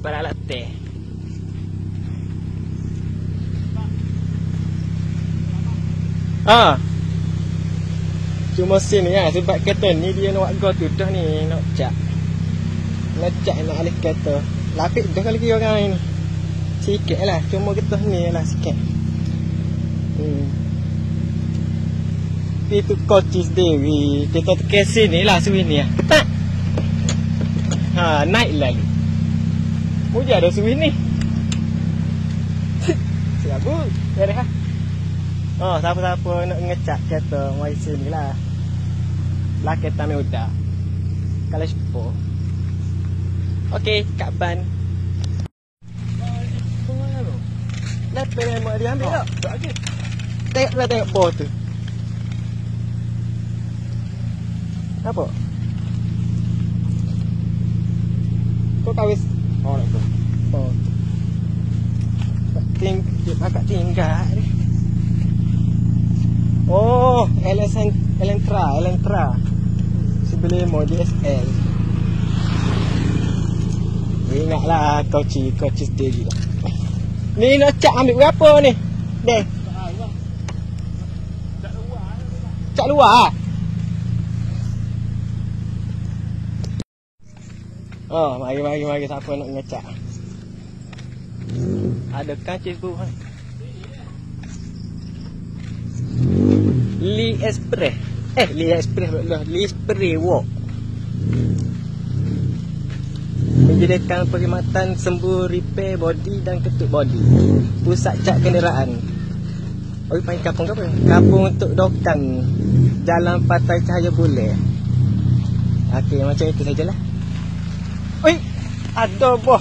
pada alat teh. Cuma sini lah sebab kereta ni dia nak go tu dah ni nak cak. Nak cak nak alih kereta. Lapik dah lagi orang ni. Sikit lah, cuma kita ni lah sikit. Itu kocis Dewi. Kita ke sini lah sini lah. Ketak. Naik lagi. Muja ada suwi ni. Siap bu. Ya dah. Siapa-siapa nak ngecat kereta mai sini lah. Lah kereta ni udah. Kalau sepo. Okey, Kak Ban. Lepas ni mak dia ambil tak? Tak lagi. Tengok bawah tu. Apa? Kau kawis? Nak tu. Agak tinggal ni. Elentra. Sebelum mau DSL. Ingatlah koci sendiri lah. Ni nak cak ambil berapa ni? Deh. Cak luar. Mari siapa nak ngecak. Ada kacis bu. Li Express. Li Express Walk. Menyediakan perkhidmatan sembuh repair body dan ketuk body. Pusat cat kenderaan. Panggil kampung apa? Kampung untuk Dokang. Jalan Pantai Cahaya Boleh. Okey, macam itu sajalah. Oi, ada boh.